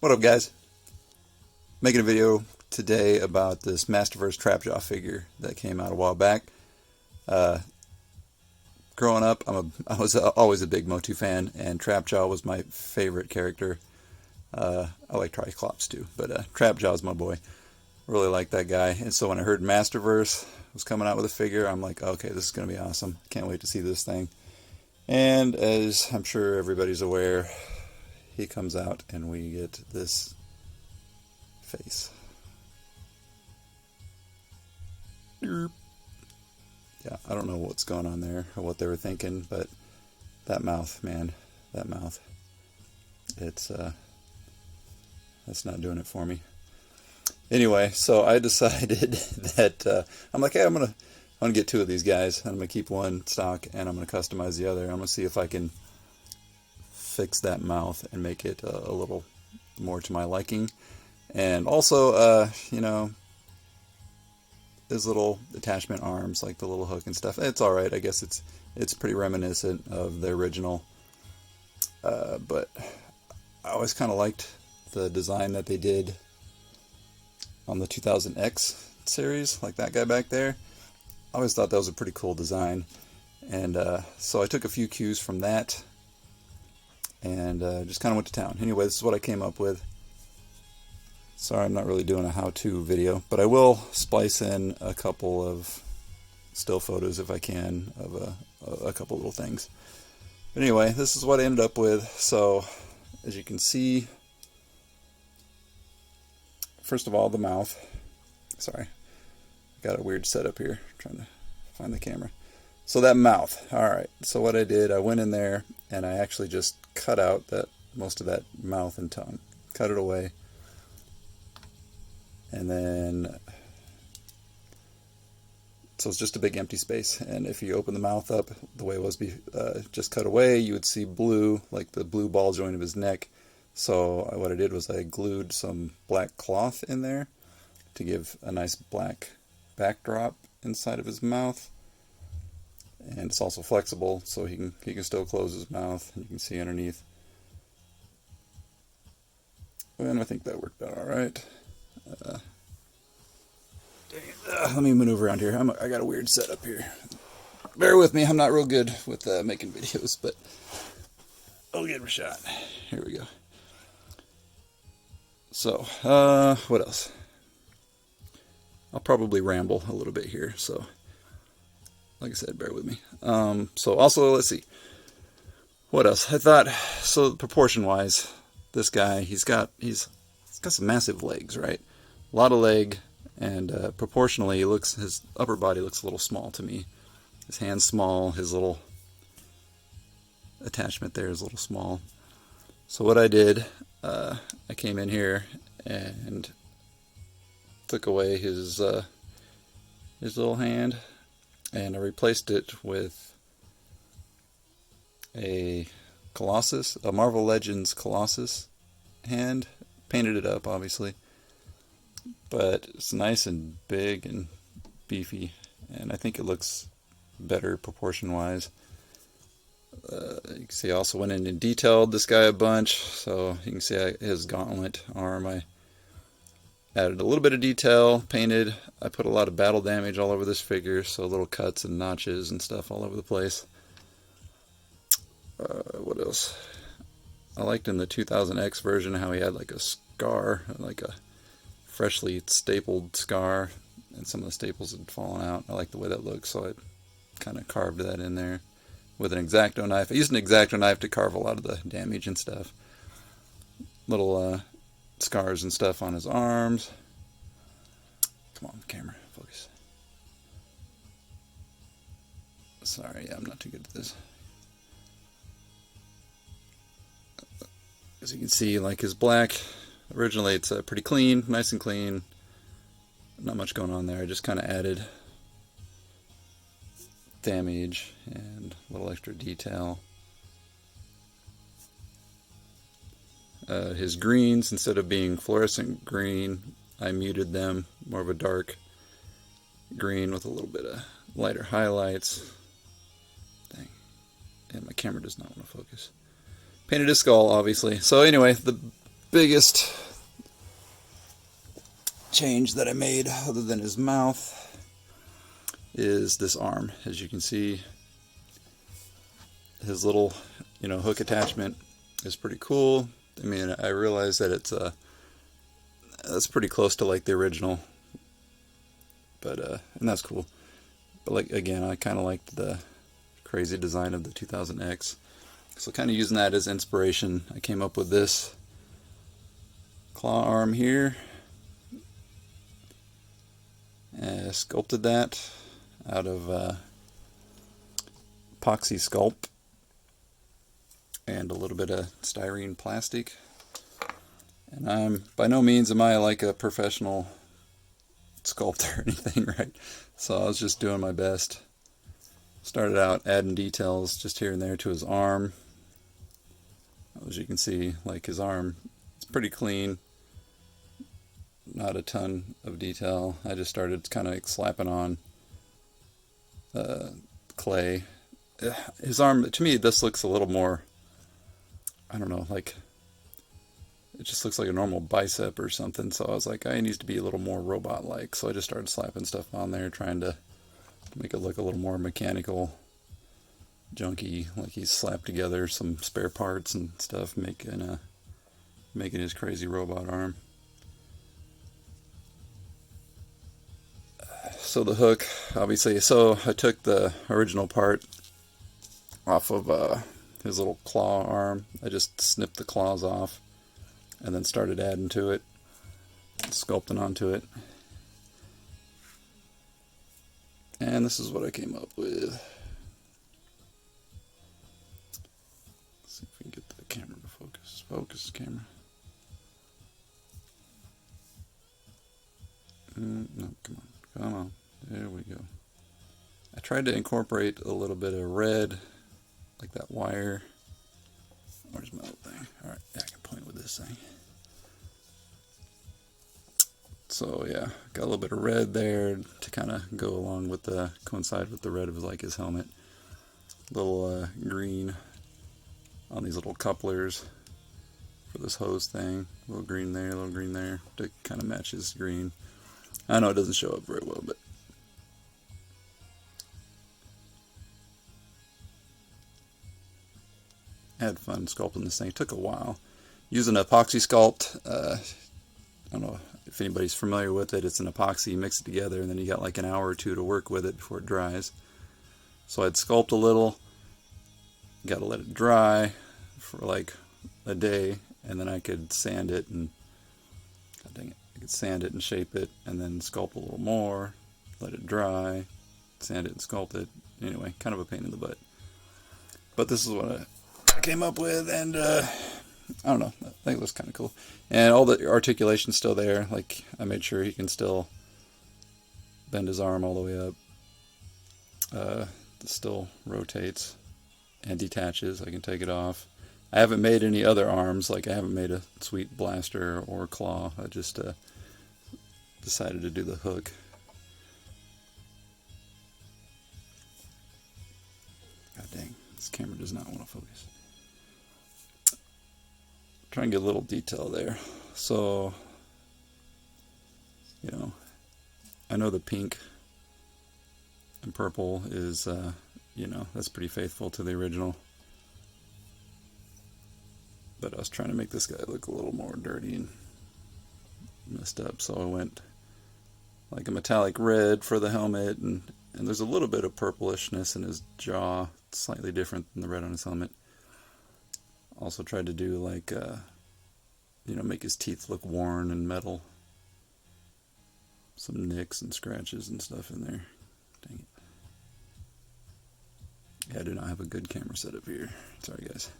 What up, guys? Making a video today about this Masterverse Trap Jaw figure that came out a while back. Growing up, I was always a big MOTU fan, and Trap Jaw was my favorite character. I like Triclops too, but Trap Jaw is my boy. Really like that guy, and so when I heard Masterverse was coming out with a figure, I'm like, okay, this is going to be awesome. Can't wait to see this thing. And as I'm sure everybody's aware, he comes out and we get this face. Yeah, I don't know what's going on there or what they were thinking, but that mouth, man, that mouth, it's that's not doing it for me. Anyway, so I decided that I'm like, hey, I'm gonna get two of these guys. I'm gonna keep one stock and I'm gonna customize the other. I'm gonna see if I can fix that mouth and make it a little more to my liking. And also, you know, his little attachment arms, like the little hook and stuff, it's alright. I guess it's pretty reminiscent of the original. But I always kind of liked the design that they did on the 2000X series, like that guy back there. I always thought that was a pretty cool design. And so I took a few cues from that and just kind of went to town. Anyway, this is what I came up with. Sorry, I'm not really doing a how-to video, but I will splice in a couple of still photos if I can of a couple little things. But anyway, this is what I ended up with. So, as you can see, first of all, the mouth. Sorry, got a weird setup here, trying to find the camera. So that mouth. Alright, so what I did, I went in there and I actually just cut out most of that mouth and tongue. Cut it away. And then, so it's just a big empty space. And if you open the mouth up the way it was just cut away, you would see blue, like the blue ball joint of his neck. So what I did was I glued some black cloth in there to give a nice black backdrop inside of his mouth. And it's also flexible, so he can still close his mouth, and you can see underneath. And I think that worked out all right. Let me maneuver around here. I got a weird setup here. Bear with me. I'm not real good with making videos, but I'll give it a shot. Here we go. So, what else? I'll probably ramble a little bit here, so like I said, bear with me. So also, let's see. What else? I thought, so proportion-wise, this guy, he's got some massive legs, right? A lot of leg, and proportionally, his upper body looks a little small to me. His hand's small, his little attachment there is a little small. So what I did, I came in here and took away his little hand, and I replaced it with a Marvel Legends Colossus hand. Painted it up, obviously, but it's nice and big and beefy, and I think it looks better proportion-wise. You can see I also went in and detailed this guy a bunch, so you can see his gauntlet arm. I added a little bit of detail, painted. I put a lot of battle damage all over this figure, so little cuts and notches and stuff all over the place. What else? I liked in the 2000X version how he had like a scar, like a freshly stapled scar, and some of the staples had fallen out. I like the way that looks, so I kind of carved that in there with an X-Acto knife. I used an X-Acto knife to carve a lot of the damage and stuff. Little scars and stuff on his arms. Come on, camera, focus. Sorry, I'm not too good at this. As you can see, like his black, originally it's pretty clean, nice and clean. Not much going on there. I just kind of added damage and a little extra detail. His greens, instead of being fluorescent green, I muted them, more of a dark green with a little bit of lighter highlights. Dang. And my camera does not want to focus. Painted his skull, obviously. So anyway, biggest change that I made, other than his mouth, is this arm. As you can see, his little, hook attachment is pretty cool. I mean, I realize that that's pretty close to like the original, but and that's cool. But like, again, I kind of liked the crazy design of the 2000X, so kind of using that as inspiration, I came up with this claw arm here. Sculpted that out of epoxy sculpt and a little bit of styrene plastic. And by no means am I like a professional sculptor or anything, right? So I was just doing my best. Started out adding details just here and there to his arm. As you can see, like his arm, it's pretty clean. Not a ton of detail. I just started kind of like slapping on clay. His arm, to me, this looks a little more, I don't know, like it just looks like a normal bicep or something. So I was like, I needs to be a little more robot-like. So I just started slapping stuff on there, trying to make it look a little more mechanical, junky, like he's slapped together some spare parts and stuff, making his crazy robot arm. So the hook, obviously, so I took the original part off of his little claw arm. I just snipped the claws off and then started adding to it, sculpting onto it. And this is what I came up with. Let's see if we can get the camera to focus. Focus, camera. No, come on. Come on. There we go. I tried to incorporate a little bit of red, like that wire. Where's my little thing? Alright, yeah, I can point with this thing. So yeah, got a little bit of red there to kind of go along with coincide with the red of like his helmet. Little green on these little couplers for this hose thing. A little green there to kind of match his green. I know it doesn't show up very well, but I had fun sculpting this thing. It took a while. Using epoxy sculpt, I don't know if anybody's familiar with it. It's an epoxy, you mix it together, and then you got like an hour or two to work with it before it dries. So I'd sculpt a little, got to let it dry for like a day, and then I could sand it and, God dang it, I could sand it and shape it, and then sculpt a little more, let it dry, sand it and sculpt it. Anyway, kind of a pain in the butt. But this is what I came up with, and I don't know, I think it looks kind of cool. And all the articulation's still there. Like, I made sure he can still bend his arm all the way up. It still rotates and detaches. I can take it off. I haven't made any other arms, like I haven't made a sweet blaster or claw. I just decided to do the hook. God dang, this camera does not want to focus. Try and get a little detail there. So, I know the pink and purple is, that's pretty faithful to the original. But I was trying to make this guy look a little more dirty and messed up, so I went like a metallic red for the helmet, and there's a little bit of purplishness in his jaw, slightly different than the red on his helmet. Also tried to do like, make his teeth look worn and metal. Some nicks and scratches and stuff in there. Dang it. Yeah, I do not have a good camera setup here. Sorry, guys.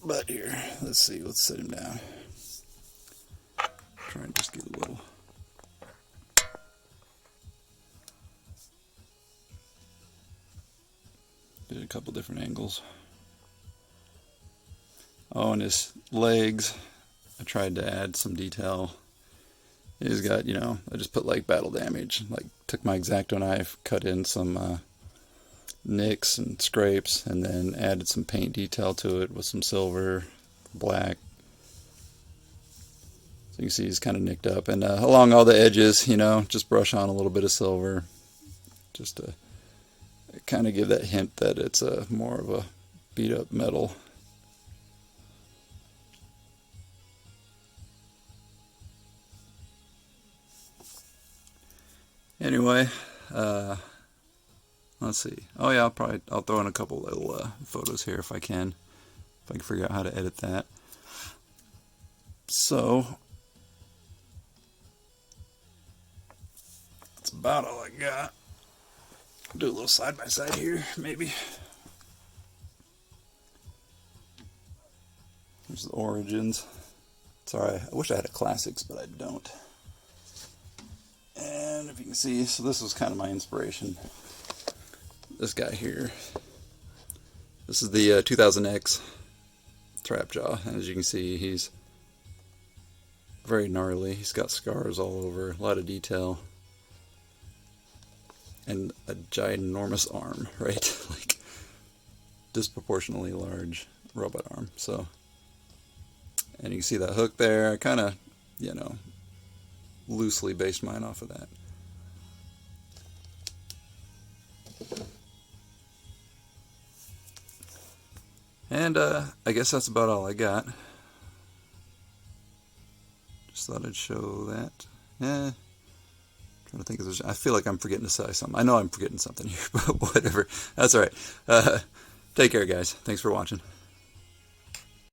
But here, let's see, let's set him down. Try and just get a little. Did a couple different angles. Oh, and his legs, I tried to add some detail. He's got, I just put like battle damage, like took my X-Acto knife, cut in some nicks and scrapes, and then added some paint detail to it with some silver, black, you can see he's kind of nicked up. And along all the edges, you know, just brush on a little bit of silver, just to kind of give that hint that it's more of a beat up metal. Anyway, let's see. Oh yeah, I'll throw in a couple little photos here if I can figure out how to edit that. So that's about all I got. I'll do a little side by side here, maybe. Here's the origins. Sorry, I wish I had a classics, but I don't. And if you can see, so this was kind of my inspiration. This guy here. This is the 2000X Trap Jaw, and as you can see, he's very gnarly. He's got scars all over, a lot of detail, and a ginormous arm, right? Like disproportionately large robot arm. So, and you can see that hook there. I kind of, you know, loosely based mine off of that. And I guess that's about all I got. Just thought I'd show that. Trying to think if there's, I feel like I'm forgetting to say something. I know I'm forgetting something here, but whatever. That's all right. Take care, guys. Thanks for watching.